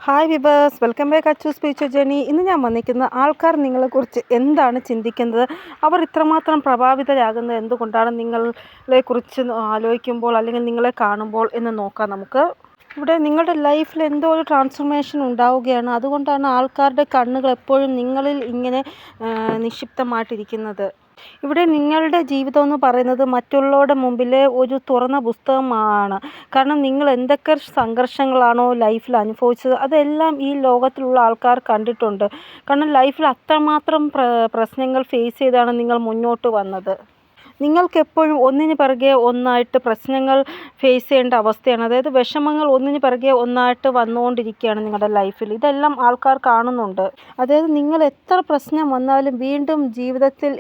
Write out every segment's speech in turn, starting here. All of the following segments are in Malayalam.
Hi viewers, welcome back Achu speech journey. ഇന്ന് ഞാൻ വന്നിരിക്കുന്ന ആൾക്കാർ നിങ്ങളെക്കുറിച്ച് എന്താണ് ചിന്തിക്കുന്നത്, അവർ ഇത്രമാത്രം പ്രഭാവിതരാകുന്നത് എന്തുകൊണ്ടാണ് നിങ്ങളെക്കുറിച്ച് ആലോചിക്കുമ്പോൾ അല്ലെങ്കിൽ നിങ്ങളെ കാണുമ്പോൾ എന്ന് നോക്കാം നമുക്ക്. ഇവിടെ നിങ്ങളുടെ ലൈഫിൽ എന്തോ ഒരു ട്രാൻസ്ഫോർമേഷൻ ഉണ്ടാവുകയാണ്. അതുകൊണ്ടാണ് ആൾക്കാരുടെ കണ്ണുകൾ എപ്പോഴും നിങ്ങളിൽ ഇങ്ങനെ നിക്ഷിപ്തമായിട്ടിരിക്കുന്നത്. ഇവിടെ നിങ്ങളുടെ ജീവിതം എന്ന് പറയുന്നത് മറ്റുള്ളവരുടെ മുമ്പിലെ ഒരു തുറന്ന പുസ്തകമാണ്. കാരണം നിങ്ങൾ എന്തൊക്കെ സംഘർഷങ്ങളാണോ ലൈഫിൽ അനുഭവിച്ചത് അതെല്ലാം ഈ ലോകത്തിലുള്ള ആൾക്കാർ കണ്ടിട്ടുണ്ട്. കാരണം ലൈഫിൽ അത്രമാത്രം പ്രശ്നങ്ങൾ ഫേസ് ചെയ്താണ് നിങ്ങൾ മുന്നോട്ട് വന്നത്. നിങ്ങൾക്കെപ്പോഴും ഒന്നിന് പിറകെ ഒന്നായിട്ട് പ്രശ്നങ്ങൾ ഫേസ് ചെയ്യേണ്ട അവസ്ഥയാണ്. അതായത് വിഷമങ്ങൾ ഒന്നിന് പിറകെ ഒന്നായിട്ട് വന്നുകൊണ്ടിരിക്കുകയാണ് നിങ്ങളുടെ ലൈഫിൽ. ഇതെല്ലാം ആൾക്കാർ കാണുന്നുണ്ട്. അതായത് നിങ്ങൾ എത്ര പ്രശ്നം വന്നാലും വീണ്ടും ജീവിതത്തിൽ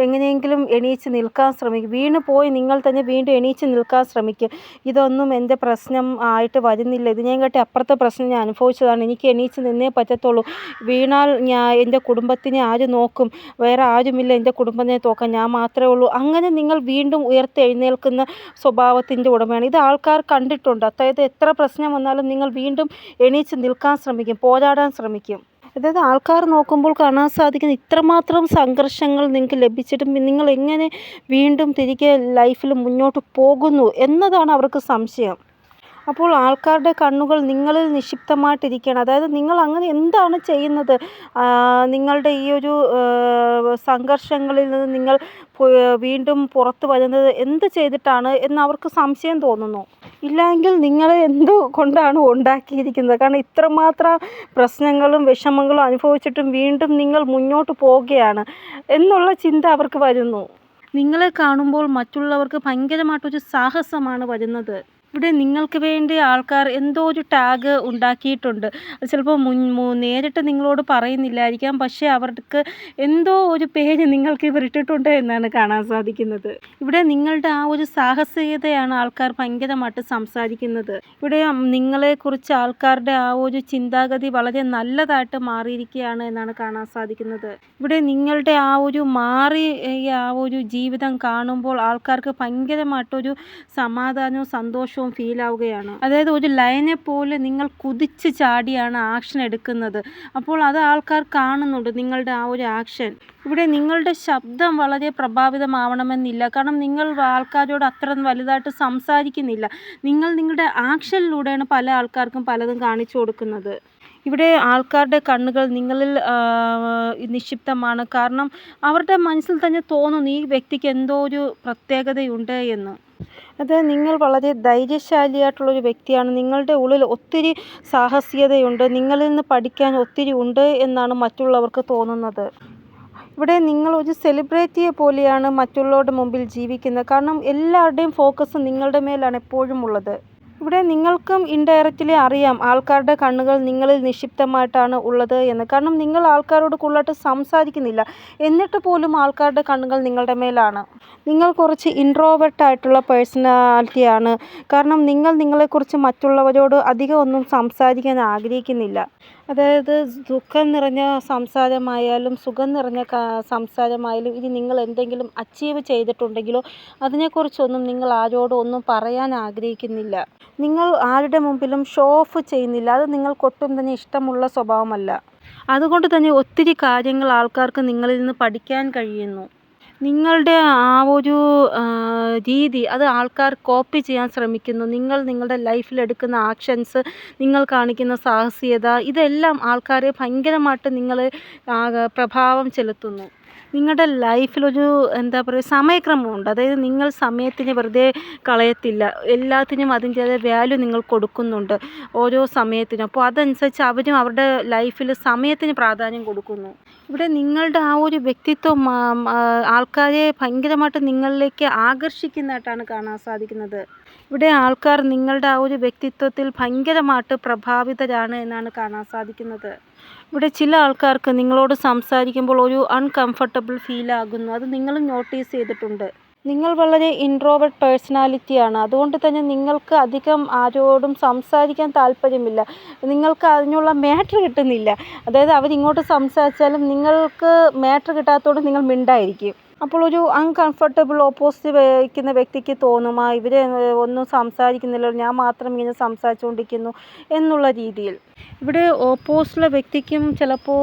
എങ്ങനെയെങ്കിലും എണീച്ച് നിൽക്കാൻ ശ്രമിക്കും. വീണ് പോയി നിങ്ങൾ തന്നെ വീണ്ടും എണീച്ച് നിൽക്കാൻ ശ്രമിക്കും. ഇതൊന്നും എൻ്റെ പ്രശ്നം ആയിട്ട് വരുന്നില്ല, ഇതിനെക്കാട്ടി അപ്പുറത്തെ പ്രശ്നം ഞാൻ അനുഭവിച്ചതാണ്, എനിക്ക് എണീച്ച് നിന്നേ പറ്റത്തുള്ളൂ. വീണാൽ എൻ്റെ കുടുംബത്തിനെ ആര് നോക്കും, വേറെ ആരുമില്ല എൻ്റെ കുടുംബത്തിനെ നോക്കാൻ, ഞാൻ മാത്രമേ ഉള്ളൂ. അങ്ങനെ നിങ്ങൾ വീണ്ടും ഉയർത്തെഴുന്നേൽക്കുന്ന സ്വഭാവത്തിൻ്റെ ഉടമയാണ്. ഇത് ആൾക്കാർ കണ്ടിട്ടുണ്ട്. അതായത് എത്ര പ്രശ്നം വന്നാലും നിങ്ങൾ വീണ്ടും എണീച്ച് നിൽക്കാൻ ശ്രമിക്കും, പോരാടാൻ ശ്രമിക്കും. അതായത് ആൾക്കാർ നോക്കുമ്പോൾ കാണാൻ സാധിക്കുന്ന ഇത്രമാത്രം സംഘർഷങ്ങൾ നിങ്ങൾക്ക് ലഭിച്ചിട്ടും നിങ്ങൾ എങ്ങനെ വീണ്ടും തിരികെ ലൈഫിൽ മുന്നോട്ട് പോകുന്നു എന്നതാണ് അവർക്ക് സംശയം. അപ്പോൾ ആൾക്കാരുടെ കണ്ണുകൾ നിങ്ങളിൽ നിക്ഷിപ്തമായിട്ടിരിക്കുകയാണ്. അതായത് നിങ്ങൾ അങ്ങനെ എന്താണ് ചെയ്യുന്നത്, നിങ്ങളുടെ ഈ ഒരു സംഘർഷങ്ങളിൽ നിന്ന് നിങ്ങൾ വീണ്ടും പുറത്തു വരുന്നത് എന്ത് ചെയ്തിട്ടാണ് എന്ന് അവർക്ക് സംശയം തോന്നുന്നു. ഇല്ലെങ്കിൽ നിങ്ങളെ എന്തുകൊണ്ടാണ് ഉണ്ടാക്കിയിരിക്കുന്നത്. കാരണം ഇത്രമാത്രം പ്രശ്നങ്ങളും വിഷമങ്ങളും അനുഭവിച്ചിട്ടും വീണ്ടും നിങ്ങൾ മുന്നോട്ട് പോവുകയാണ് എന്നുള്ള ചിന്ത അവർക്ക് വരുന്നു. നിങ്ങളെ കാണുമ്പോൾ മറ്റുള്ളവർക്ക് ഭയങ്കരമായിട്ടൊരു സാഹസമാണ് വരുന്നത്. ഇവിടെ നിങ്ങൾക്ക് വേണ്ടി ആൾക്കാർ എന്തോ ഒരു ടാഗ് ഉണ്ടാക്കിയിട്ടുണ്ട്. അത് ചിലപ്പോൾ നേരിട്ട് നിങ്ങളോട് പറയുന്നില്ലായിരിക്കാം, പക്ഷേ അവർക്ക് എന്തോ ഒരു പേര് നിങ്ങൾക്ക് ഇവർ ഇട്ടിട്ടുണ്ട് എന്നാണ് കാണാൻ സാധിക്കുന്നത്. ഇവിടെ നിങ്ങളുടെ ആ ഒരു സാഹസികതയാണ് ആൾക്കാർ ഭയങ്കരമായിട്ട് സംസാരിക്കുന്നത്. ഇവിടെ നിങ്ങളെക്കുറിച്ച് ആൾക്കാരുടെ ആ ഒരു ചിന്താഗതി വളരെ നല്ലതായിട്ട് മാറിയിരിക്കുകയാണ് എന്നാണ് കാണാൻ സാധിക്കുന്നത്. ഇവിടെ നിങ്ങളുടെ ആ ഒരു ആ ഒരു ജീവിതം കാണുമ്പോൾ ആൾക്കാർക്ക് ഭയങ്കരമായിട്ടൊരു സമാധാനവും സന്തോഷവും ഫീൽ ആവുകയാണ്. അതായത് ഒരു ലയനെ പോലെ നിങ്ങൾ കുതിച്ച് ചാടിയാണ് ആക്ഷൻ എടുക്കുന്നത്. അപ്പോൾ അത് ആൾക്കാർ കാണുന്നുണ്ട്, നിങ്ങളുടെ ആ ഒരു ആക്ഷൻ. ഇവിടെ നിങ്ങളുടെ ശബ്ദം വളരെ പ്രഭാവിതമാവണമെന്നില്ല. കാരണം നിങ്ങൾ ആൾക്കാരോട് അത്ര വലുതായിട്ട് സംസാരിക്കുന്നില്ല. നിങ്ങളുടെ ആക്ഷനിലൂടെയാണ് പല ആൾക്കാർക്കും പലതും കാണിച്ചു കൊടുക്കുന്നത്. ഇവിടെ ആൾക്കാരുടെ കണ്ണുകൾ നിങ്ങളിൽ നിക്ഷിപ്തമാണ്. കാരണം അവരുടെ മനസ്സിൽ തന്നെ തോന്നുന്നു ഈ വ്യക്തിക്ക് എന്തോ ഒരു പ്രത്യേകതയുണ്ട് എന്ന്. അത് നിങ്ങൾ വളരെ ധൈര്യശാലിയായിട്ടുള്ളൊരു വ്യക്തിയാണ്. നിങ്ങളുടെ ഉള്ളിൽ ഒത്തിരി സാഹസികതയുണ്ട്, നിങ്ങളിൽ നിന്ന് പഠിക്കാൻ ഒത്തിരി ഉണ്ട് എന്നാണ് മറ്റുള്ളവർക്ക് തോന്നുന്നത്. ഇവിടെ നിങ്ങൾ ഒരു സെലിബ്രിറ്റിയെ പോലെയാണ് മറ്റുള്ളവരുടെ മുമ്പിൽ ജീവിക്കുന്നത്. കാരണം എല്ലാവരുടെയും ഫോക്കസ് നിങ്ങളുടെ മേലാണ് എപ്പോഴും ഉള്ളത്. ഇവിടെ നിങ്ങൾക്കും ഇൻഡയറക്റ്റ്ലി അറിയാം ആൾക്കാരുടെ കണ്ണുകൾ നിങ്ങളിൽ നിക്ഷിപ്തമായിട്ടാണ് ഉള്ളത് എന്ന്. കാരണം നിങ്ങൾ ആൾക്കാരോട് കൂടുതലായിട്ട് സംസാരിക്കുന്നില്ല, എന്നിട്ട് പോലും ആൾക്കാരുടെ കണ്ണുകൾ നിങ്ങളുടെ മേലാണ്. നിങ്ങൾ കുറച്ച് ഇൻട്രോവേർട്ടായിട്ടുള്ള പേഴ്സണാലിറ്റിയാണ്. കാരണം നിങ്ങളെക്കുറിച്ച് മറ്റുള്ളവരോട് അധികം ഒന്നും സംസാരിക്കാൻ ആഗ്രഹിക്കുന്നില്ല. അതായത് ദുഃഖം നിറഞ്ഞ സംസാരമായാലും സുഖം നിറഞ്ഞ സംസാരമായാലും ഇനി നിങ്ങൾ എന്തെങ്കിലും അച്ചീവ് ചെയ്തിട്ടുണ്ടെങ്കിലോ അതിനെക്കുറിച്ചൊന്നും നിങ്ങൾ ആരോടും ഒന്നും പറയാൻ ആഗ്രഹിക്കുന്നില്ല. നിങ്ങൾ ആരുടെ മുമ്പിലും ഷോ ഓഫ് ചെയ്യുന്നില്ല. അത് നിങ്ങൾക്കൊട്ടും തന്നെ ഇഷ്ടമുള്ള സ്വഭാവമല്ല. അതുകൊണ്ട് തന്നെ ഒത്തിരി കാര്യങ്ങൾ ആൾക്കാർക്ക് നിങ്ങളിൽ നിന്ന് പഠിക്കാൻ കഴിയുന്നു. നിങ്ങളുടെ ആ ഒരു രീതി അത് ആൾക്കാർ കോപ്പി ചെയ്യാൻ ശ്രമിക്കുന്നു. നിങ്ങളുടെ ലൈഫിലെടുക്കുന്ന ആക്ഷൻസ്, നിങ്ങൾ കാണിക്കുന്ന സാഹസികത, ഇതെല്ലാം ആൾക്കാരെ ഭയങ്കരമായിട്ട് നിങ്ങളെ പ്രഭാവം ചെലുത്തുന്നു. നിങ്ങളുടെ ലൈഫിലൊരു സമയക്രമമുണ്ട്. അതായത് നിങ്ങൾ സമയത്തിന് വെറുതെ കളയത്തില്ല, എല്ലാത്തിനും അതിൻ്റേതായ വാല്യൂ നിങ്ങൾ കൊടുക്കുന്നുണ്ട് ഓരോ സമയത്തിനും. അപ്പോൾ അതനുസരിച്ച് അവരും അവരുടെ ലൈഫിൽ സമയത്തിന് പ്രാധാന്യം കൊടുക്കുന്നു. ഇവിടെ നിങ്ങളുടെ ആ ഒരു വ്യക്തിത്വം ആൾക്കാരെ ഭയങ്കരമായിട്ട് നിങ്ങളിലേക്ക് ആകർഷിക്കുന്നതായിട്ടാണ് കാണാൻ സാധിക്കുന്നത്. ഇവിടെ ആൾക്കാർ നിങ്ങളുടെ ആ ഒരു വ്യക്തിത്വത്തിൽ ഭയങ്കരമായിട്ട് പ്രഭാവിതരാണ് എന്നാണ് കാണാൻ സാധിക്കുന്നത്. ഇവിടെ ചില ആൾക്കാർക്ക് നിങ്ങളോട് സംസാരിക്കുമ്പോൾ ഒരു അൺകംഫർട്ടബിൾ ഫീൽ ആകുന്നു. അത് നിങ്ങളും നോട്ടീസ് ചെയ്തിട്ടുണ്ട്. നിങ്ങൾ വളരെ ഇൻട്രോവേർട്ട് പേഴ്സണാലിറ്റിയാണ്. അതുകൊണ്ട് തന്നെ നിങ്ങൾക്ക് അധികം ആരോടും സംസാരിക്കാൻ താല്പര്യമില്ല. നിങ്ങൾക്ക് അതിനുള്ള മാറ്റർ കിട്ടുന്നില്ല. അതായത് അവരിങ്ങോട്ട് സംസാരിച്ചാലും നിങ്ങൾക്ക് മാറ്റർ കിട്ടാത്തതുകൊണ്ട് നിങ്ങൾ മിണ്ടായിരിക്കും. അപ്പോൾ ഒരു അൺകംഫർട്ടബിൾ ഓപ്പോസിറ്റ് വയ്ക്കുന്ന വ്യക്തിക്ക് തോന്നും ഇവർ ഒന്നും സംസാരിക്കുന്നില്ലല്ലോ, ഞാൻ മാത്രം ഇങ്ങനെ സംസാരിച്ചുകൊണ്ടിരിക്കുന്നു എന്നുള്ള രീതിയിൽ. ഇവിടെ ഓപ്പോസിറ്റുള്ള വ്യക്തിക്കും ചിലപ്പോൾ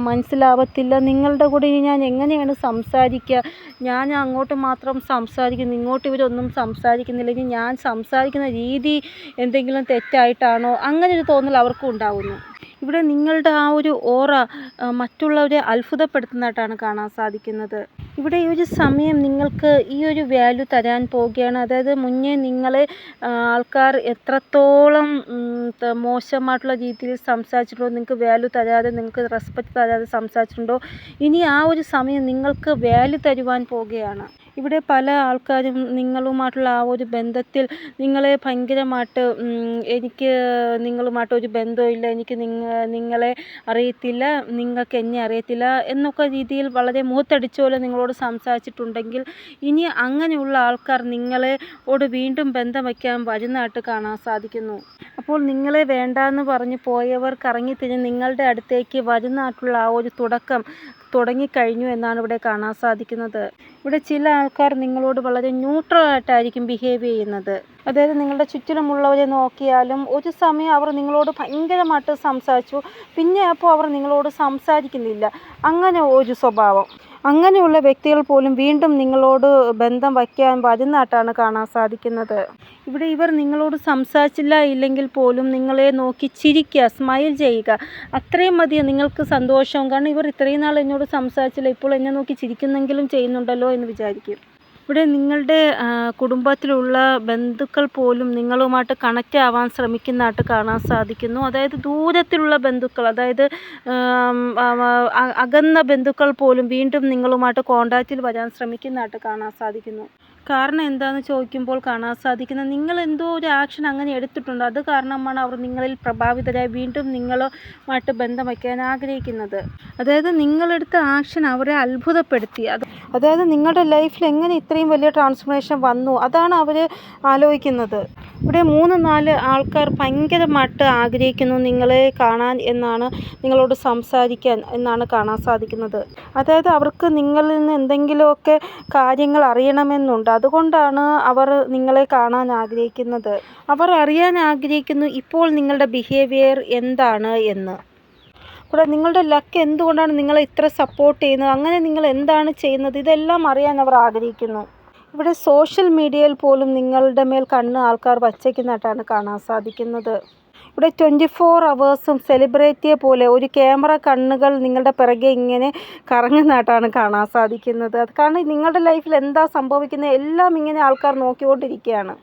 മനസ്സിലാവത്തില്ല നിങ്ങളുടെ കൂടെ ഇനി ഞാൻ എങ്ങനെയാണ് സംസാരിക്കുക, ഞാൻ അങ്ങോട്ട് മാത്രം സംസാരിക്കുന്നു, ഇങ്ങോട്ട് ഇവരൊന്നും സംസാരിക്കുന്നില്ല, ഇനി ഞാൻ സംസാരിക്കുന്ന രീതി എന്തെങ്കിലും തെറ്റായിട്ടാണോ, അങ്ങനെ ഒരു തോന്നൽ അവർക്കും ഉണ്ടാവുന്നു. ഇവിടെ നിങ്ങളുടെ ആ ഒരു ഓറ മറ്റുള്ളവരെ അത്ഭുതപ്പെടുത്തുന്നതായിട്ടാണ് കാണാൻ സാധിക്കുന്നത്. ഇവിടെ ഈ ഒരു സമയം നിങ്ങൾക്ക് ഈ ഒരു വാല്യൂ തരാൻ പോവുകയാണ്. അതായത് മുന്നേ നിങ്ങളെ ആൾക്കാർ എത്രത്തോളം മോശമായിട്ടുള്ള രീതിയിൽ സംസാരിച്ചിട്ടുണ്ടോ, നിങ്ങൾക്ക് വാല്യൂ തരാതെ, നിങ്ങൾക്ക് റെസ്പെക്റ്റ് തരാതെ സംസാരിച്ചിട്ടുണ്ടോ, ഇനി ആ ഒരു സമയം നിങ്ങൾക്ക് വാല്യൂ തരുവാൻ പോവുകയാണ്. ഇവിടെ പല ആൾക്കാരും നിങ്ങളുമായിട്ടുള്ള ആ ഒരു ബന്ധത്തിൽ നിങ്ങളെ ഭയങ്കരമായിട്ട് എനിക്ക് നിങ്ങളുമായിട്ട് ഒരു ബന്ധമില്ല, എനിക്ക് നിങ്ങളെ അറിയത്തില്ല, നിങ്ങൾക്ക് എന്നെ അറിയത്തില്ല എന്നൊക്കെ രീതിയിൽ വളരെ മുഖത്തടിച്ച പോലെ നിങ്ങളോട് സംസാരിച്ചിട്ടുണ്ടെങ്കിൽ, ഇനി അങ്ങനെയുള്ള ആൾക്കാർ നിങ്ങളോട് വീണ്ടും ബന്ധം വയ്ക്കാൻ വരുന്നതായിട്ട് കാണാൻ സാധിക്കുന്നു. അപ്പോൾ നിങ്ങളെ വേണ്ടാന്ന് പറഞ്ഞ് പോയവർ കറങ്ങിത്തിരിഞ്ഞ് നിങ്ങളുടെ അടുത്തേക്ക് വരുന്നതായിട്ടുള്ള ആ ഒരു തുടങ്ങിക്കഴിഞ്ഞു എന്നാണ് ഇവിടെ കാണാൻ സാധിക്കുന്നത്. ഇവിടെ ചില ആൾക്കാർ നിങ്ങളോട് വളരെ ന്യൂട്രലായിട്ടായിരിക്കും ബിഹേവ് ചെയ്യുന്നത്. അതായത് നിങ്ങളുടെ ചുറ്റിലുമുള്ളവരെ നോക്കിയാലും ഒരു സമയം അവർ നിങ്ങളോട് ഭയങ്കരമായിട്ട് സംസാരിച്ചു, പിന്നെ അപ്പോൾ അവർ നിങ്ങളോട് സംസാരിക്കുന്നില്ല, അങ്ങനെ ഒരു സ്വഭാവം. അങ്ങനെയുള്ള വ്യക്തികൾ പോലും വീണ്ടും നിങ്ങളോട് ബന്ധം വയ്ക്കാൻ വരുന്നതായിട്ടാണ് കാണാൻ സാധിക്കുന്നത്. ഇവിടെ ഇവർ നിങ്ങളോട് സംസാരിച്ചില്ല ഇല്ലെങ്കിൽ പോലും നിങ്ങളെ നോക്കി ചിരിക്കുക, സ്മൈൽ ചെയ്യുക, അത്രയും മതി നിങ്ങൾക്ക് സന്തോഷം. കാരണം ഇവർ ഇത്രയും നാൾ എന്നോട് സംസാരിച്ചില്ല, ഇപ്പോൾ എന്നെ നോക്കി ചിരിക്കുന്നെങ്കിലും ചെയ്യുന്നുണ്ടല്ലോ എന്ന് വിചാരിക്കും. ഇവിടെ നിങ്ങളുടെ കുടുംബത്തിലുള്ള ബന്ധുക്കൾ പോലും നിങ്ങളുമായിട്ട് കണക്റ്റ് ആവാൻ ശ്രമിക്കുന്നതായിട്ട് കാണാൻ സാധിക്കുന്നു. അതായത് ദൂരത്തിലുള്ള ബന്ധുക്കൾ, അതായത് അകന്ന ബന്ധുക്കൾ പോലും വീണ്ടും നിങ്ങളുമായിട്ട് കോണ്ടാക്റ്റിൽ വരാൻ ശ്രമിക്കുന്നതായിട്ട് കാണാൻ സാധിക്കുന്നു. കാരണം എന്താണെന്ന് ചോദിക്കുമ്പോൾ കാണാൻ സാധിക്കുന്നത് നിങ്ങൾ എന്തോ ഒരു ആക്ഷൻ അങ്ങനെ എടുത്തിട്ടുണ്ട്, അത് കാരണമാണ് അവർ നിങ്ങളിൽ പ്രഭാവിതരായി വീണ്ടും നിങ്ങളുമായിട്ട് ബന്ധം വയ്ക്കാൻ ആഗ്രഹിക്കുന്നത്. അതായത് നിങ്ങളെടുത്ത ആക്ഷൻ അവരെ അത്ഭുതപ്പെടുത്തി. അതായത് നിങ്ങളുടെ ലൈഫിൽ എങ്ങനെ ഇത്രയും വലിയ ട്രാൻസ്ഫോർമേഷൻ വന്നു, അതാണ് അവർ ആലോചിക്കുന്നത്. ഇവിടെ 3-4 ആൾക്കാർ ഭയങ്കരമായിട്ട് ആഗ്രഹിക്കുന്നു നിങ്ങളെ കാണാൻ എന്നാണ്, നിങ്ങളോട് സംസാരിക്കാൻ എന്നാണ് കാണാൻ സാധിക്കുന്നത്. അതായത് അവർക്ക് നിങ്ങളിൽ നിന്ന് എന്തെങ്കിലുമൊക്കെ കാര്യങ്ങൾ അറിയണമെന്നുണ്ട്, അതുകൊണ്ടാണ് അവർ നിങ്ങളെ കാണാൻ ആഗ്രഹിക്കുന്നത്. അവർ അറിയാൻ ആഗ്രഹിക്കുന്നു ഇപ്പോൾ നിങ്ങളുടെ ബിഹേവിയർ എന്താണ് എന്ന്. കൂടെ നിങ്ങളുടെ ലക്ക് എന്തുകൊണ്ടാണ് നിങ്ങളെ ഇത്ര സപ്പോർട്ട് ചെയ്യുന്നത്, അങ്ങനെ നിങ്ങൾ എന്താണ് ചെയ്യുന്നത്, ഇതെല്ലാം അറിയാൻ അവർ ആഗ്രഹിക്കുന്നു. ഇവിടെ സോഷ്യൽ മീഡിയയിൽ പോലും നിങ്ങളുടെ മേൽ കണ്ണ് ആൾക്കാർ വച്ചേക്കുന്നതായിട്ടാണ് കാണാൻ സാധിക്കുന്നത്. ഇവിടെ 24 hours സെലിബ്രിറ്റിയെ പോലെ ഒരു ക്യാമറ കണ്ണുകൾ നിങ്ങളുടെ പിറകെ ഇങ്ങനെ കറങ്ങുന്നതായിട്ടാണ് കാണാൻ സാധിക്കുന്നത്. അത് കാരണം നിങ്ങളുടെ ലൈഫിൽ എന്താ സംഭവിക്കുന്നത് എല്ലാം ഇങ്ങനെ ആൾക്കാർ നോക്കിക്കൊണ്ടിരിക്കുകയാണ്.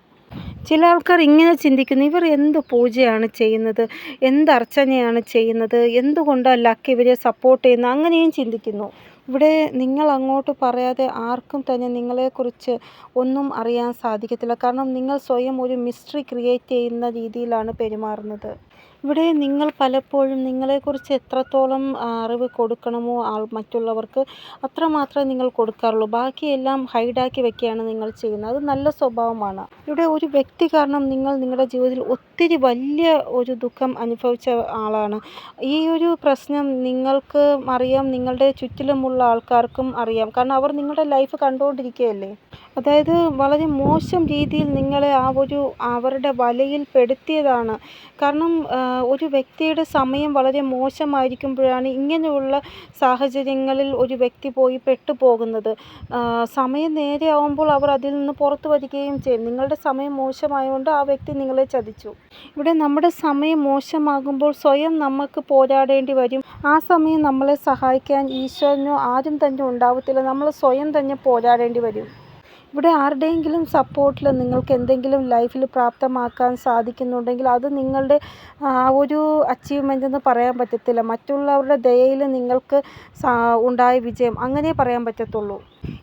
ചില ആൾക്കാർ ഇങ്ങനെ ചിന്തിക്കുന്നു, ഇവർ എന്ത് പൂജയാണ് ചെയ്യുന്നത്, എന്ത് അർച്ചനയാണ് ചെയ്യുന്നത്, എന്തുകൊണ്ടാണ് ലക്ക് ഇവരെ സപ്പോർട്ട് ചെയ്യുന്നത്, അങ്ങനെയും ചിന്തിക്കുന്നു. ഇവിടെ നിങ്ങൾ അങ്ങോട്ട് പറയാതെ ആർക്കും തന്നെ നിങ്ങളെക്കുറിച്ച് ഒന്നും അറിയാൻ സാധിക്കത്തില്ല. കാരണം നിങ്ങൾ സ്വയം ഒരു മിസ്റ്ററി ക്രിയേറ്റ് ചെയ്യുന്ന രീതിയിലാണ് പെരുമാറുന്നത്. ഇവിടെ നിങ്ങൾ പലപ്പോഴും നിങ്ങളെക്കുറിച്ച് എത്രത്തോളം അറിവ് കൊടുക്കണമോ മറ്റുള്ളവർക്ക് അത്രമാത്രമേ നിങ്ങൾ കൊടുക്കാറുള്ളൂ. ബാക്കിയെല്ലാം ഹൈഡാക്കി വെക്കുകയാണ് നിങ്ങൾ ചെയ്യുന്നത്. അത് നല്ല സ്വഭാവമാണ്. ഇവിടെ ഒരു വ്യക്തി കാരണം നിങ്ങൾ നിങ്ങളുടെ ജീവിതത്തിൽ ഒത്തിരി വലിയ ഒരു ദുഃഖം അനുഭവിച്ച ആളാണ്. ഈ ഒരു പ്രശ്നം നിങ്ങൾക്ക് അറിയാം, നിങ്ങളുടെ ചുറ്റിലുമുള്ള ആൾക്കാർക്കും അറിയാം. കാരണം അവർ നിങ്ങളുടെ ലൈഫ് കണ്ടുകൊണ്ടിരിക്കുകയല്ലേ. അതായത് വളരെ മോശം രീതിയിൽ നിങ്ങളെ അവരുടെ വലയിൽ പെടുത്തിയതാണ്. കാരണം ഒരു വ്യക്തിയുടെ സമയം വളരെ മോശമായിരിക്കുമ്പോഴാണ് ഇങ്ങനെയുള്ള സാഹചര്യങ്ങളിൽ ഒരു വ്യക്തി പോയി പെട്ടുപോകുന്നത്. സമയം നേരെ ആവുമ്പോൾ അവർ അതിൽ നിന്ന് പുറത്തു വരികയും ചെയ്യും. നിങ്ങളുടെ സമയം മോശമായതുകൊണ്ട് ആ വ്യക്തി നിങ്ങളെ ചതിച്ചു. ഇവിടെ നമ്മുടെ സമയം മോശമാകുമ്പോൾ സ്വയം നമുക്ക് പോരാടേണ്ടി വരും. ആ സമയം നമ്മളെ സഹായിക്കാൻ ഈശ്വരനോ ആരും തന്നെ ഉണ്ടാവത്തില്ല. നമ്മൾ സ്വയം തന്നെ പോരാടേണ്ടി വരും. ഇവിടെ ആരുടെയെങ്കിലും സപ്പോർട്ടിൽ നിങ്ങൾക്ക് എന്തെങ്കിലും ലൈഫിൽ പ്രാപ്തമാക്കാൻ സാധിക്കുന്നുണ്ടെങ്കിൽ അത് നിങ്ങളുടെ ഒരു അച്ചീവ്മെൻ്റ് എന്ന് പറയാൻ പറ്റത്തില്ല. മറ്റുള്ളവരുടെ ദയയിൽ നിങ്ങൾക്ക് ഉണ്ടായ വിജയം അങ്ങനെ പറയാൻ പറ്റത്തുള്ളൂ.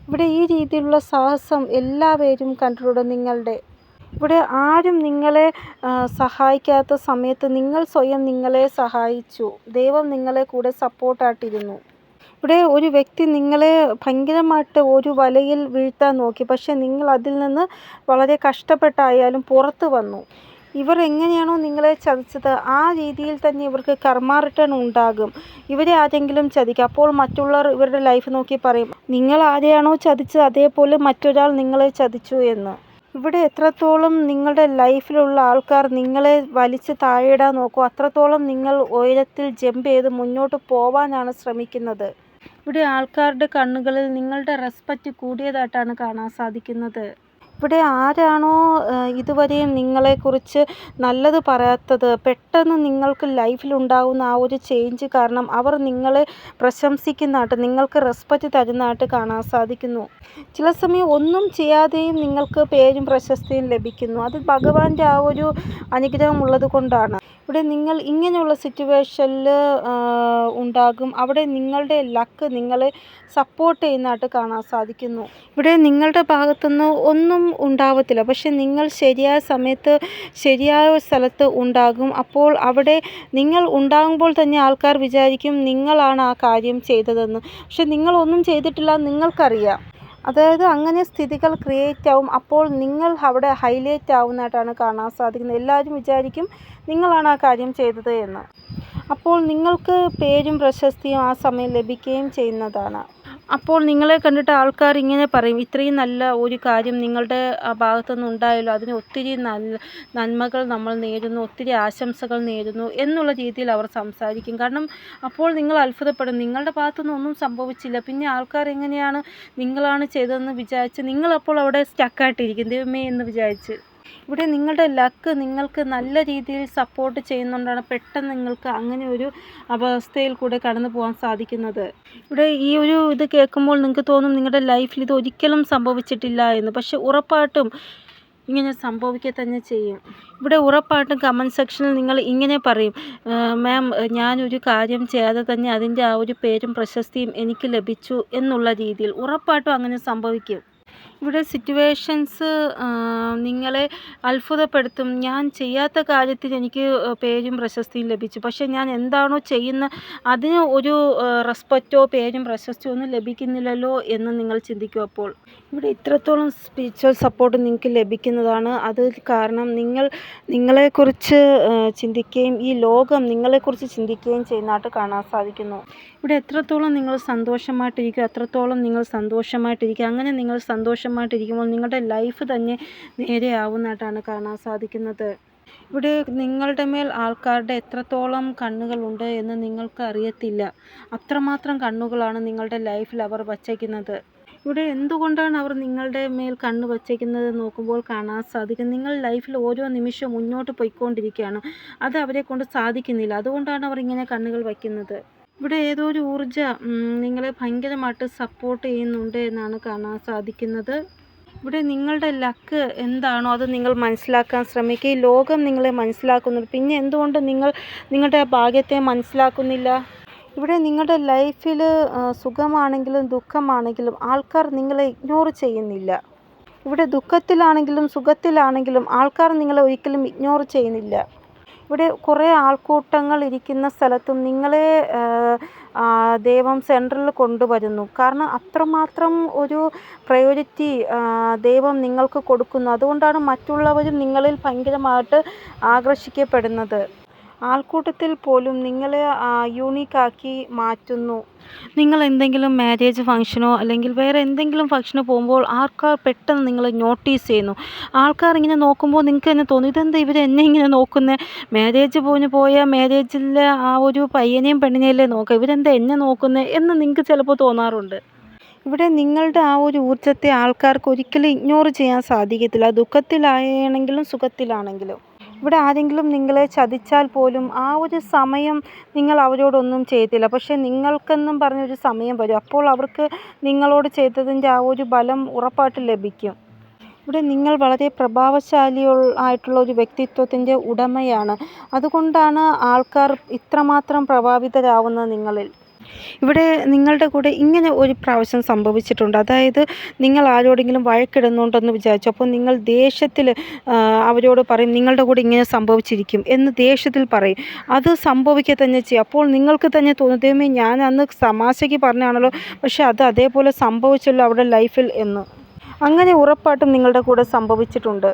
ഇവിടെ ഈ രീതിയിലുള്ള സാഹസം എല്ലാവരും കണ്ടിട്ടുണ്ട് നിങ്ങളുടെ. ഇവിടെ ആരും നിങ്ങളെ സഹായിക്കാത്ത സമയത്ത് നിങ്ങൾ സ്വയം നിങ്ങളെ സഹായിച്ചു. ദൈവം നിങ്ങളെ കൂടെ സപ്പോർട്ടായിട്ടിരുന്നു. ഇവിടെ ഒരു വ്യക്തി നിങ്ങളെ ഭയങ്കരമായിട്ട് ഒരു വലയിൽ വീഴ്ത്താൻ നോക്കി, പക്ഷേ നിങ്ങൾ അതിൽ നിന്ന് വളരെ കഷ്ടപ്പെട്ടായാലും പുറത്ത് വന്നു. ഇവർ എങ്ങനെയാണോ നിങ്ങളെ ചതിച്ചത് ആ രീതിയിൽ തന്നെ ഇവർക്ക് കർമ്മ റിട്ടേൺ ഉണ്ടാകും. ഇവരെ ആരെങ്കിലും ചതിക്കുക, അപ്പോൾ മറ്റുള്ളവർ ഇവരുടെ ലൈഫ് നോക്കി പറയും നിങ്ങൾ ആരെയാണോ ചതിച്ചത് അതേപോലെ മറ്റൊരാൾ നിങ്ങളെ ചതിച്ചു എന്ന്. ഇവിടെ എത്രത്തോളം നിങ്ങളുടെ ലൈഫിലുള്ള ആൾക്കാർ നിങ്ങളെ വലിച്ച് താഴെയിടാൻ നോക്കും അത്രത്തോളം നിങ്ങൾ ഉയരത്തിൽ ജമ്പ് ചെയ്ത് മുന്നോട്ട് പോവാനാണ് ശ്രമിക്കുന്നത്. ഇവിടെ ആൾക്കാരുടെ കണ്ണുകളിൽ നിങ്ങളുടെ റെസ്പെക്റ്റ് കൂടിയതായിട്ടാണ് കാണാൻ സാധിക്കുന്നത്. ഇവിടെ ആരാണോ ഇതുവരെയും നിങ്ങളെക്കുറിച്ച് നല്ലത് പറയാത്തത്, പെട്ടെന്ന് നിങ്ങൾക്ക് ലൈഫിലുണ്ടാകുന്ന ആ ഒരു ചേഞ്ച് കാരണം അവർ നിങ്ങളെ പ്രശംസിക്കുന്നതായിട്ട്, നിങ്ങൾക്ക് റെസ്പെക്റ്റ് തരുന്നതായിട്ട് കാണാൻ സാധിക്കുന്നു. ചില സമയം ഒന്നും ചെയ്യാതെയും നിങ്ങൾക്ക് പേരും പ്രശസ്തിയും ലഭിക്കുന്നു. അത് ഭഗവാന്റെ ആ ഒരു അനുഗ്രഹം ഉള്ളത് കൊണ്ടാണ്. ഇവിടെ നിങ്ങൾ ഇങ്ങനെയുള്ള സിറ്റുവേഷനിൽ ഉണ്ടാകും. അവിടെ നിങ്ങളുടെ ലക്ക് നിങ്ങളെ സപ്പോർട്ട് ചെയ്യുന്നതായിട്ട് കാണാൻ സാധിക്കുന്നു. ഇവിടെ നിങ്ങളുടെ ഭാഗത്തുനിന്ന് ഒന്നും ഉണ്ടാവത്തില്ല, പക്ഷെ നിങ്ങൾ ശരിയായ സമയത്ത് ശരിയായ സ്ഥലത്ത് ഉണ്ടാകും. അപ്പോൾ അവിടെ നിങ്ങൾ ഉണ്ടാകുമ്പോൾ തന്നെ ആൾക്കാർ വിചാരിക്കും നിങ്ങളാണ് ആ കാര്യം ചെയ്തതെന്ന്. പക്ഷെ നിങ്ങളൊന്നും ചെയ്തിട്ടില്ല നിങ്ങൾക്കറിയാം. അതായത് അങ്ങനെ സ്ഥിതികൾ ക്രിയേറ്റ് ആവും. അപ്പോൾ നിങ്ങൾ അവിടെ ഹൈലൈറ്റ് ആവുന്നതായിട്ടാണ് കാണാൻ സാധിക്കുന്നത്. എല്ലാവരും വിചാരിക്കും നിങ്ങളാണ് ആ കാര്യം ചെയ്തത് എന്ന്. അപ്പോൾ നിങ്ങൾക്ക് പേരും പ്രശസ്തിയും ആ സമയം ലഭിക്കുകയും ചെയ്യുന്നതാണ്. അപ്പോൾ നിങ്ങളെ കണ്ടിട്ട് ആൾക്കാർ ഇങ്ങനെ പറയും ഇത്രയും നല്ല ഒരു കാര്യം നിങ്ങളുടെ ഭാഗത്തുനിന്ന് ഉണ്ടായല്ലോ, അതിന് ഒത്തിരി നന്മകൾ നമ്മൾ നേരുന്നു, ഒത്തിരി ആശംസകൾ നേരുന്നു എന്നുള്ള രീതിയിൽ അവർ സംസാരിക്കും. കാരണം അപ്പോൾ നിങ്ങൾ അത്ഭുതപ്പെടും, നിങ്ങളുടെ ഭാഗത്തുനിന്ന് ഒന്നും സംഭവിച്ചില്ല, പിന്നെ ആൾക്കാർ എങ്ങനെയാണ് നിങ്ങളാണ് ചെയ്തതെന്ന് വിചാരിച്ച് നിങ്ങളപ്പോൾ അവിടെ സ്റ്റക്കായിട്ടിരിക്കും ദൈവമേ എന്ന് വിചാരിച്ച്. ഇവിടെ നിങ്ങളുടെ ലക്ക് നിങ്ങൾക്ക് നല്ല രീതിയിൽ സപ്പോർട്ട് ചെയ്യുന്നതുകൊണ്ടാണ് പെട്ടെന്ന് നിങ്ങൾക്ക് അങ്ങനെ ഒരു അവസ്ഥയിൽ കൂടെ കടന്നു പോകാൻ സാധിക്കുന്നത്. ഇവിടെ ഈ ഒരു ഇത് കേൾക്കുമ്പോൾ നിങ്ങൾക്ക് തോന്നും നിങ്ങളുടെ ലൈഫിൽ ഇത് ഒരിക്കലും സംഭവിച്ചിട്ടില്ല എന്ന്. പക്ഷെ ഉറപ്പായിട്ടും ഇങ്ങനെ സംഭവിക്കുക തന്നെ ചെയ്യും. ഇവിടെ ഉറപ്പായിട്ടും കമൻറ്റ് സെക്ഷനിൽ നിങ്ങൾ ഇങ്ങനെ പറയും മാം ഞാനൊരു കാര്യം ചെയ്യാതെ തന്നെ അതിൻ്റെ ആ ഒരു പേരും പ്രശസ്തിയും എനിക്ക് ലഭിച്ചു എന്നുള്ള രീതിയിൽ ഉറപ്പായിട്ടും അങ്ങനെ സംഭവിക്കും. ഇവിടെ സിറ്റുവേഷൻസ് നിങ്ങളെ അത്ഭുതപ്പെടുത്തും. ഞാൻ ചെയ്യാത്ത കാര്യത്തിൽ എനിക്ക് പേരും പ്രശസ്തിയും ലഭിച്ചു, പക്ഷേ ഞാൻ എന്താണോ ചെയ്യുന്നത് അതിന് ഒരു റെസ്പെക്റ്റോ പേരും പ്രശസ്തിയോ ഒന്നും ലഭിക്കുന്നില്ലല്ലോ എന്ന് നിങ്ങൾ ചിന്തിക്കും. അപ്പോൾ ഇവിടെ ഇത്രത്തോളം സ്പിരിച്വൽ സപ്പോർട്ട് നിങ്ങൾക്ക് ലഭിക്കുന്നതാണ്. അത് കാരണം നിങ്ങളെക്കുറിച്ച് ചിന്തിക്കുകയും ഈ ലോകം നിങ്ങളെക്കുറിച്ച് ചിന്തിക്കുകയും ചെയ്യുന്നതായിട്ട് കാണാൻ സാധിക്കുന്നു. ഇവിടെ എത്രത്തോളം നിങ്ങൾ സന്തോഷമായിട്ടിരിക്കുക അത്രത്തോളം നിങ്ങൾ സന്തോഷമായിട്ടിരിക്കുക. അങ്ങനെ നിങ്ങൾ സന്തോഷമായിട്ടിരിക്കുമ്പോൾ നിങ്ങളുടെ ലൈഫ് തന്നെ നേരെയാവുന്നതായിട്ടാണ് കാണാൻ സാധിക്കുന്നത്. ഇവിടെ നിങ്ങളുടെ മേൽ ആൾക്കാരുടെ എത്രത്തോളം കണ്ണുകളുണ്ട് എന്ന് നിങ്ങൾക്ക് അറിയത്തില്ല. അത്രമാത്രം കണ്ണുകളാണ് നിങ്ങളുടെ ലൈഫിൽ അവർ വച്ചേക്കുന്നത്. ഇവിടെ എന്തുകൊണ്ടാണ് അവർ നിങ്ങളുടെ മേൽ കണ്ണ് വച്ചേക്കുന്നത് നോക്കുമ്പോൾ കാണാൻ സാധിക്കും നിങ്ങൾ ലൈഫിൽ ഓരോ നിമിഷവും മുന്നോട്ട് പോയിക്കൊണ്ടിരിക്കുകയാണ്. അത് അവരെ കൊണ്ട് സാധിക്കുന്നില്ല. അതുകൊണ്ടാണ് അവർ ഇങ്ങനെ കണ്ണുകൾ വയ്ക്കുന്നത്. ഇവിടെ ഏതോ ഒരു ഊർജ്ജം നിങ്ങളെ ഭയങ്കരമായിട്ട് സപ്പോർട്ട് ചെയ്യുന്നുണ്ട് എന്നാണ് കാണാൻ സാധിക്കുന്നത്. ഇവിടെ നിങ്ങളുടെ ലക്ക് എന്താണോ അത് നിങ്ങൾ മനസ്സിലാക്കാൻ ശ്രമിക്കുക. ഈ ലോകം നിങ്ങളെ മനസ്സിലാക്കുന്നുണ്ട്, പിന്നെ എന്തുകൊണ്ട് നിങ്ങൾ നിങ്ങളുടെ ഭാഗ്യത്തെ മനസ്സിലാക്കുന്നില്ല? ഇവിടെ നിങ്ങളുടെ ലൈഫിൽ സുഖമാണെങ്കിലും ദുഃഖമാണെങ്കിലും ആൾക്കാർ നിങ്ങളെ ഇഗ്നോർ ചെയ്യുന്നില്ല. ഇവിടെ ദുഃഖത്തിലാണെങ്കിലും സുഖത്തിലാണെങ്കിലും ആൾക്കാർ നിങ്ങളെ ഒരിക്കലും ഇഗ്നോർ ചെയ്യുന്നില്ല. ഇവിടെ കുറേ ആൾക്കൂട്ടങ്ങൾ ഇരിക്കുന്ന സ്ഥലത്തും നിങ്ങളെ ദൈവം സെൻട്രലിൽ കൊണ്ടുവരുന്നു. കാരണം അത്രമാത്രം ഒരു പ്രയോറിറ്റി ദൈവം നിങ്ങൾക്ക് കൊടുക്കുന്നു. അതുകൊണ്ടാണ് മറ്റുള്ളവരും നിങ്ങളിൽ ഭയങ്കരമായിട്ട് ആകർഷിക്കപ്പെടുന്നത്. ആൾക്കൂട്ടത്തിൽ പോലും നിങ്ങളെ യൂണീക്കാക്കി മാറ്റുന്നു. നിങ്ങൾ എന്തെങ്കിലും മാരേജ് ഫംഗ്ഷനോ അല്ലെങ്കിൽ വേറെ എന്തെങ്കിലും ഫംഗ്ഷന് പോകുമ്പോൾ ആൾക്കാർ പെട്ടെന്ന് നിങ്ങളെ നോട്ടീസ് ചെയ്യുന്നു. ആൾക്കാർ ഇങ്ങനെ നോക്കുമ്പോൾ നിങ്ങൾക്ക് തന്നെ തോന്നും ഇതെന്താ ഇവർ എന്നെ ഇങ്ങനെ നോക്കുന്നത്, മാരേജ് പോയ മാരേജിലെ ആ ഒരു പയ്യനെയും പെണ്ണിനെയല്ലേ നോക്കുക, ഇവരെന്താ എന്നെ നോക്കുന്നത് എന്ന് നിങ്ങൾക്ക് ചിലപ്പോൾ തോന്നാറുണ്ട്. ഇവിടെ നിങ്ങളുടെ ആ ഒരു ഊർജ്ജത്തെ ആൾക്കാർക്ക് ഒരിക്കലും ഇഗ്നോർ ചെയ്യാൻ സാധിക്കത്തില്ല, ദുഃഖത്തിലാണെങ്കിലും സുഖത്തിലാണെങ്കിലും. ഇവിടെ ആരെങ്കിലും നിങ്ങളെ ചതിച്ചാൽ പോലും ആ ഒരു സമയം നിങ്ങൾ അവരോടൊന്നും ചെയ്യത്തില്ല. പക്ഷേ നിങ്ങൾക്കെന്നും പറഞ്ഞൊരു സമയം വരും, അപ്പോൾ അവർക്ക് നിങ്ങളോട് ചെയ്തതിൻ്റെ ആ ഒരു ബലം ഉറപ്പായിട്ട് ലഭിക്കും. ഇവിടെ നിങ്ങൾ വളരെ ആയിട്ടുള്ള ഒരു വ്യക്തിത്വത്തിൻ്റെ ഉടമയാണ്. അതുകൊണ്ടാണ് ആൾക്കാർ ഇത്രമാത്രം പ്രഭാവിതരാവുന്നത് നിങ്ങളിൽ. ഇവിടെ നിങ്ങളുടെ കൂടെ ഇങ്ങനെ ഒരു പ്രാവശ്യം സംഭവിച്ചിട്ടുണ്ട്. അതായത് നിങ്ങൾ ആരോടെങ്കിലും വഴക്കിടുന്നുണ്ടെന്ന് വിചാരിച്ചു, അപ്പോൾ നിങ്ങൾ ദേഷ്യത്തിൽ അവരോട് പറയും നിങ്ങളുടെ കൂടെ ഇങ്ങനെ സംഭവിച്ചിരിക്കും എന്ന് ദേഷ്യത്തിൽ പറയും. അത് സംഭവിക്കുക തന്നെ ചെയ്യും. അപ്പോൾ നിങ്ങൾക്ക് തന്നെ തോന്നും ദൈവമേ ഞാൻ അന്ന് തമാശയ്ക്ക് പറഞ്ഞാണല്ലോ, പക്ഷെ അത് അതേപോലെ സംഭവിച്ചല്ലോ അവരുടെ ലൈഫിൽ എന്ന്. അങ്ങനെ ഉറപ്പായിട്ടും നിങ്ങളുടെ കൂടെ സംഭവിച്ചിട്ടുണ്ട്.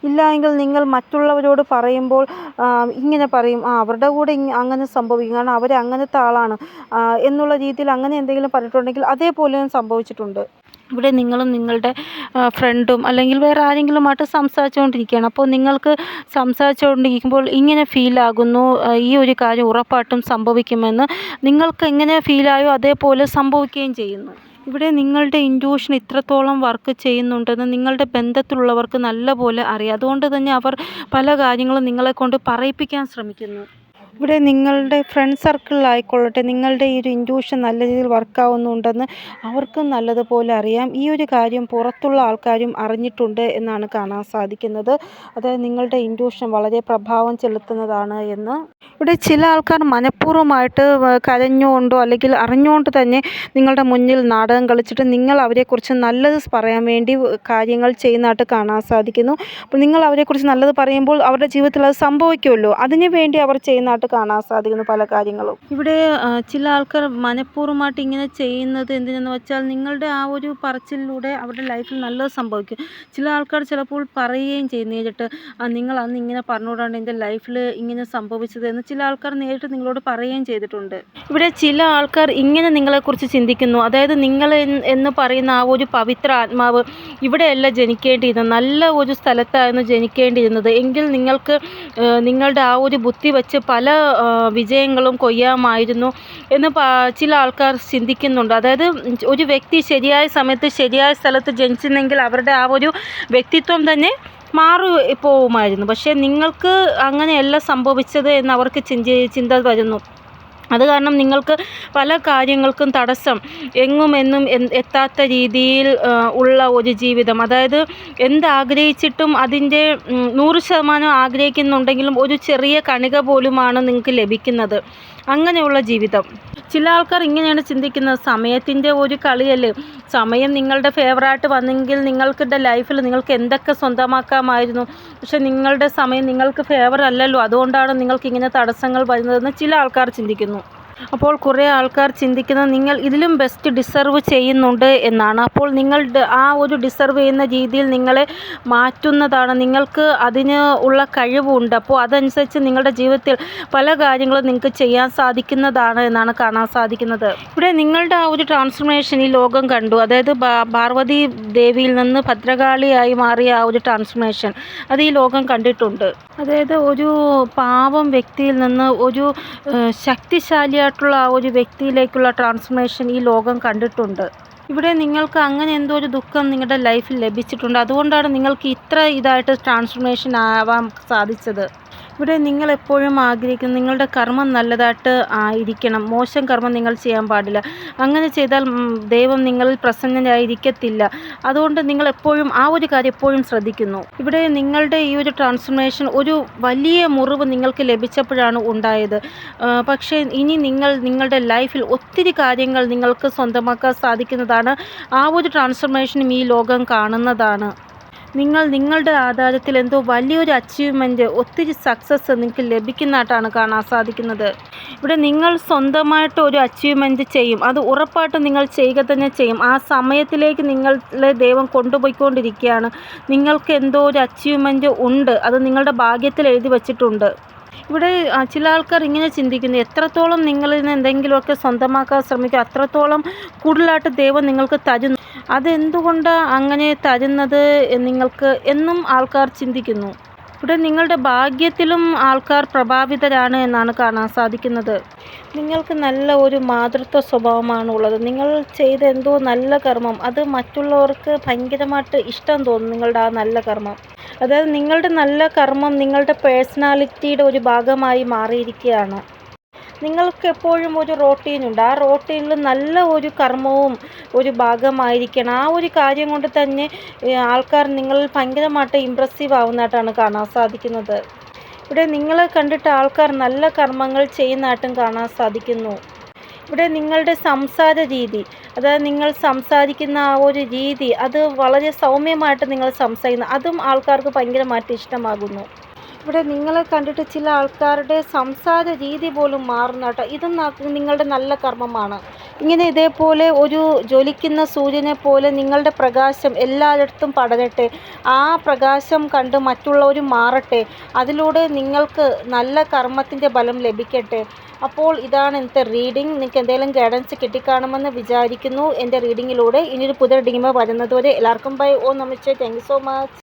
ഇല്ല എങ്കിൽ നിങ്ങൾ മറ്റുള്ളവരോട് പറയുമ്പോൾ ഇങ്ങനെ പറയും, അവരുടെ കൂടെ അങ്ങനെ സംഭവിക്കും, കാരണം അവർ അങ്ങനത്തെ ആളാണ് എന്നുള്ള രീതിയിൽ അങ്ങനെ എന്തെങ്കിലും പറഞ്ഞിട്ടുണ്ടെങ്കിൽ അതേപോലെയും സംഭവിച്ചിട്ടുണ്ട്. ഇവിടെ നിങ്ങളും നിങ്ങളുടെ ഫ്രണ്ടും അല്ലെങ്കിൽ വേറെ ആരെങ്കിലുമായിട്ട് സംസാരിച്ചുകൊണ്ടിരിക്കുകയാണ്. അപ്പോൾ നിങ്ങൾക്ക് സംസാരിച്ചുകൊണ്ടിരിക്കുമ്പോൾ ഇങ്ങനെ ഫീലാകുന്നു, ഈ ഒരു കാര്യം ഉറപ്പായിട്ടും സംഭവിക്കുമെന്ന് നിങ്ങൾക്ക് എങ്ങനെ ഫീലായോ അതേപോലെ സംഭവിക്കുകയും ചെയ്യുന്നു. ഇവിടെ നിങ്ങളുടെ ഇൻറ്റ്യൂഷൻ ഇത്രത്തോളം വർക്ക് ചെയ്യുന്നുണ്ടെന്ന് നിങ്ങളുടെ ബന്ധത്തിലുള്ളവർക്ക് നല്ലപോലെ അറിയാം. അതുകൊണ്ട് തന്നെ അവർ പല കാര്യങ്ങളും നിങ്ങളെക്കൊണ്ട് പറയിപ്പിക്കാൻ ശ്രമിക്കുന്നു. ഇവിടെ നിങ്ങളുടെ ഫ്രണ്ട് സർക്കിളിലായിക്കൊള്ളട്ടെ, നിങ്ങളുടെ ഈ ഒരു ഇൻറ്റ്യൂഷൻ നല്ല രീതിയിൽ വർക്കാവുന്നുണ്ടെന്ന് അവർക്കും നല്ലതുപോലെ അറിയാം. ഈ ഒരു കാര്യം പുറത്തുള്ള ആൾക്കാരും അറിഞ്ഞിട്ടുണ്ട് എന്നാണ് കാണാൻ സാധിക്കുന്നത്. അതായത് നിങ്ങളുടെ ഇൻറ്റ്യൂഷൻ വളരെ പ്രഭാവം ചെലുത്തുന്നതാണ് എന്ന്. ഇവിടെ ചില ആൾക്കാർ മനഃപൂർവ്വമായിട്ട് കരഞ്ഞുകൊണ്ടോ അല്ലെങ്കിൽ അറിഞ്ഞുകൊണ്ട് തന്നെ നിങ്ങളുടെ മുന്നിൽ നാടകം കളിച്ചിട്ട് നിങ്ങൾ അവരെക്കുറിച്ച് നല്ലത് പറയാൻ വേണ്ടി കാര്യങ്ങൾ ചെയ്യുന്നതായിട്ട് കാണാൻ സാധിക്കുന്നു. അപ്പോൾ നിങ്ങൾ അവരെക്കുറിച്ച് നല്ലത് പറയുമ്പോൾ അവരുടെ ജീവിതത്തിൽ അത് സംഭവിക്കുമല്ലോ, അതിനു വേണ്ടി അവർ ചെയ്യുന്നതായിട്ട് കാണാൻ സാധിക്കുന്നു പല കാര്യങ്ങളും. ഇവിടെ ചില ആൾക്കാർ മനഃപൂർവ്വമായിട്ട് ഇങ്ങനെ ചെയ്യുന്നത് എന്തിനെന്ന് വെച്ചാൽ നിങ്ങളുടെ ആ ഒരു പറച്ചിലൂടെ അവരുടെ ലൈഫിൽ നല്ലത് സംഭവിക്കും. ചില ആൾക്കാർ ചിലപ്പോൾ പറയുകയും ചെയ്യും നേരിട്ട്, നിങ്ങൾ അന്ന് ഇങ്ങനെ പറഞ്ഞുകൊണ്ടാണ് എൻ്റെ ലൈഫിൽ ഇങ്ങനെ സംഭവിച്ചത് എന്ന് ചില ആൾക്കാർ നേരിട്ട് നിങ്ങളോട് പറയുകയും ചെയ്തിട്ടുണ്ട്. ഇവിടെ ചില ആൾക്കാർ ഇങ്ങനെ നിങ്ങളെക്കുറിച്ച് ചിന്തിക്കുന്നു, അതായത് നിങ്ങൾ എന്ന് പറയുന്ന ആ ഒരു പവിത്ര ആത്മാവ് ഇവിടെയല്ല ജനിക്കേണ്ടിയിരുന്നത്, നല്ല ഒരു സ്ഥലത്തായിരുന്നു ജനിക്കേണ്ടിയിരുന്നത് എങ്കിൽ നിങ്ങൾക്ക് നിങ്ങളുടെ ആ ഒരു ബുദ്ധി വെച്ച് പല വിജയങ്ങളും കൊയ്യാമായിരുന്നു എന്ന് ചില ആൾക്കാർ ചിന്തിക്കുന്നുണ്ട്. അതായത് ഒരു വ്യക്തി ശരിയായ സമയത്ത് ശരിയായ സ്ഥലത്ത് ജനിച്ചിരുന്നെങ്കിൽ അവരുടെ ആ ഒരു വ്യക്തിത്വം തന്നെ മാറി പോവുമായിരുന്നു. പക്ഷേ നിങ്ങൾക്ക് അങ്ങനെയല്ല സംഭവിച്ചത് എന്ന് അവർക്ക് ചിന്ത വരുന്നു. അത് കാരണം നിങ്ങൾക്ക് പല കാര്യങ്ങൾക്കും തടസ്സം, എങ്ങും എന്നും എത്താത്ത രീതിയിൽ ഉള്ള ഒരു ജീവിതം, അതായത് എന്താഗ്രഹിച്ചിട്ടും അതിൻ്റെ 100% ആഗ്രഹിക്കുന്നുണ്ടെങ്കിലും ഒരു ചെറിയ കണിക പോലുമാണ് നിങ്ങൾക്ക് ലഭിക്കുന്നത്, അങ്ങനെയുള്ള ജീവിതം. ചില ആൾക്കാർ ഇങ്ങനെയാണ് ചിന്തിക്കുന്നത്, സമയത്തിൻ്റെ ഒരു കളിയല്ലേ, സമയം നിങ്ങളുടെ ഫേവറായിട്ട് വന്നെങ്കിൽ നിങ്ങളുടെ ലൈഫിൽ നിങ്ങൾക്ക് എന്തൊക്കെ സ്വന്തമാക്കാമായിരുന്നു. പക്ഷെ നിങ്ങളുടെ സമയം നിങ്ങൾക്ക് ഫേവർ അല്ലല്ലോ, അതുകൊണ്ടാണ് നിങ്ങൾക്ക് ഇങ്ങനെ തടസ്സങ്ങൾ വരുന്നതെന്ന് ചില ആൾക്കാർ ചിന്തിക്കുന്നു. അപ്പോൾ കുറേ ആൾക്കാർ ചിന്തിക്കുന്നത് നിങ്ങൾ ഇതിലും ബെസ്റ്റ് ഡിസർവ് ചെയ്യുന്നുണ്ട് എന്നാണ്. അപ്പോൾ നിങ്ങളുടെ ആ ഒരു ഡിസർവ് ചെയ്യുന്ന രീതിയിൽ നിങ്ങളെ മാറ്റുന്നതാണ്, നിങ്ങൾക്ക് അതിന് ഉള്ള കഴിവുണ്ട്. അപ്പോൾ അതനുസരിച്ച് നിങ്ങളുടെ ജീവിതത്തിൽ പല കാര്യങ്ങളും നിങ്ങൾക്ക് ചെയ്യാൻ സാധിക്കുന്നതാണ് എന്നാണ് കാണാൻ സാധിക്കുന്നത്. ഇവിടെ നിങ്ങളുടെ ആ ഒരു ട്രാൻസ്ഫർമേഷൻ ഈ ലോകം കണ്ടു, അതായത് പാർവതി ദേവിയിൽ നിന്ന് ഭദ്രകാളിയായി മാറിയ ആ ഒരു ട്രാൻസ്ഫർമേഷൻ അത് ഈ ലോകം കണ്ടിട്ടുണ്ട്. അതായത് ഒരു പാവം വ്യക്തിയിൽ നിന്ന് ഒരു ശക്തിശാലിയായിട്ടുള്ള ആ ഒരു വ്യക്തിയിലേക്കുള്ള ട്രാൻസ്ഫർമേഷൻ ഈ ലോകം കണ്ടിട്ടുണ്ട്. ഇവിടെ നിങ്ങൾക്ക് അങ്ങനെ എന്തോ ഒരു ദുഃഖം നിങ്ങളുടെ ലൈഫിൽ ലഭിച്ചിട്ടുണ്ട്, അതുകൊണ്ടാണ് നിങ്ങൾക്ക് ഇത്ര ഇതായിട്ട് ട്രാൻസ്ഫർമേഷൻ ആവാൻ സാധിച്ചത്. ഇവിടെ നിങ്ങൾ എപ്പോഴും ആഗ്രഹിക്കുന്നത് നിങ്ങളുടെ കർമ്മം നല്ലതായിട്ട് ആയിരിക്കണം, മോശം കർമ്മം നിങ്ങൾ ചെയ്യാൻ പാടില്ല. അങ്ങനെ ചെയ്താൽ ദൈവം നിങ്ങളിൽ പ്രസന്നനായിരിക്കത്തില്ല. അതുകൊണ്ട് നിങ്ങൾ എപ്പോഴും ആ ഒരു കാര്യം എപ്പോഴും ശ്രദ്ധിക്കുന്നു. ഇവിടെ നിങ്ങളുടെ ഈ ഒരു ട്രാൻസ്ഫർമേഷൻ ഒരു വലിയ മുറിവ് നിങ്ങൾക്ക് ലഭിച്ചപ്പോഴാണ് ഉണ്ടായത്. പക്ഷേ ഇനി നിങ്ങളുടെ ലൈഫിൽ ഒത്തിരി കാര്യങ്ങൾ നിങ്ങൾക്ക് സ്വന്തമാക്കാൻ സാധിക്കുന്നതാണ്. ആ ഒരു ട്രാൻസ്ഫർമേഷനും ഈ ലോകം കാണുന്നതാണ്. നിങ്ങളുടെ ആധാരത്തിൽ എന്തോ വലിയൊരു അച്ചീവ്മെൻറ്റ്, ഒത്തിരി സക്സസ് നിങ്ങൾക്ക് ലഭിക്കുന്നതായിട്ടാണ് കാണാൻ സാധിക്കുന്നത്. ഇവിടെ നിങ്ങൾ സ്വന്തമായിട്ട് ഒരു അച്ചീവ്മെൻറ്റ് ചെയ്യും, അത് ഉറപ്പായിട്ടും നിങ്ങൾ ചെയ്യുക തന്നെ ചെയ്യും. ആ സമയത്തിലേക്ക് നിങ്ങളെ ദൈവം കൊണ്ടുപോയിക്കൊണ്ടിരിക്കുകയാണ്. നിങ്ങൾക്ക് എന്തോ ഒരു അച്ചീവ്മെൻറ്റ് ഉണ്ട്, അത് നിങ്ങളുടെ ഭാഗ്യത്തിൽ എഴുതി വച്ചിട്ടുണ്ട്. ഇവിടെ ചില ആൾക്കാർ ഇങ്ങനെ ചിന്തിക്കുന്നു, എത്രത്തോളം നിങ്ങളിന്ന് എന്തെങ്കിലുമൊക്കെ സ്വന്തമാക്കാൻ ശ്രമിക്കുക അത്രത്തോളം കൂടുതലായിട്ട് ദൈവം നിങ്ങൾക്ക് തരുന്നു. അതെന്തുകൊണ്ടാണ് അങ്ങനെ തരുന്നത് നിങ്ങൾക്ക് എന്നും ആൾക്കാർ ചിന്തിക്കുന്നു. ഇവിടെ നിങ്ങളുടെ ഭാഗ്യത്തിലും ആൾക്കാർ പ്രഭാവിതരാണ് എന്നാണ് കാണാൻ സാധിക്കുന്നത്. നിങ്ങൾക്ക് നല്ല ഒരു മാതൃത്വ സ്വഭാവമാണ് ഉള്ളത്. നിങ്ങൾ ചെയ്ത എന്തോ നല്ല കർമ്മം അത് മറ്റുള്ളവർക്ക് ഭയങ്കരമായിട്ട് ഇഷ്ടം തോന്നും. നിങ്ങളുടെ ആ നല്ല കർമ്മം, അതായത് നിങ്ങളുടെ നല്ല കർമ്മം നിങ്ങളുടെ പേഴ്സണാലിറ്റിയുടെ ഒരു ഭാഗമായി മാറിയിരിക്കുകയാണ്. നിങ്ങൾക്ക് എപ്പോഴും ഒരു റോട്ടീനുണ്ട്, ആ റോട്ടീനിൽ നല്ല ഒരു കർമ്മവും ഒരു ഭാഗമായിരിക്കണം. ആ ഒരു കാര്യം കൊണ്ട് തന്നെ ആൾക്കാർ നിങ്ങളിൽ ഭയങ്കരമായിട്ട് ഇമ്പ്രസീവ് ആവുന്നതായിട്ടാണ് കാണാൻ സാധിക്കുന്നത്. ഇവിടെ നിങ്ങളെ കണ്ടിട്ട് ആൾക്കാർ നല്ല കർമ്മങ്ങൾ ചെയ്യുന്നതായിട്ടും കാണാൻ സാധിക്കുന്നു. ഇവിടെ നിങ്ങളുടെ സംസാര രീതി, അതായത് നിങ്ങൾ സംസാരിക്കുന്ന ആ ഒരു രീതി, അത് വളരെ സൗമ്യമായിട്ട് നിങ്ങൾ സംസാരിക്കുന്നു, അതും ആൾക്കാർക്ക് ഭയങ്കരമായിട്ട് ഇഷ്ടമാകുന്നു. ഇവിടെ നിങ്ങളെ കണ്ടിട്ട് ചില ആൾക്കാരുടെ സംസാര രീതി പോലും മാറുന്ന കേട്ടോ, ഇതും നിങ്ങളുടെ നല്ല കർമ്മമാണ്. ഇങ്ങനെ ഇതേപോലെ ഒരു ജ്വലിക്കുന്ന സൂര്യനെ പോലെ നിങ്ങളുടെ പ്രകാശം എല്ലായിടത്തും പടരട്ടെ. ആ പ്രകാശം കണ്ട് മറ്റുള്ളവരും മാറട്ടെ. അതിലൂടെ നിങ്ങൾക്ക് നല്ല കർമ്മത്തിൻ്റെ ഫലം ലഭിക്കട്ടെ. അപ്പോൾ ഇതാണ് ഇന്നത്തെ റീഡിംഗ്. നിങ്ങൾക്ക് എന്തെങ്കിലും ഗൈഡൻസ് കിട്ടിക്കാണുമെന്ന് വിചാരിക്കുന്നു എൻ്റെ റീഡിങ്ങിലൂടെ. ഇനിയൊരു പുതിയ റീഡിങ്ങുമായി വരുന്നതുവരെ എല്ലാവർക്കും ബൈ. ഓം നമസ്തേ. Thank you so much.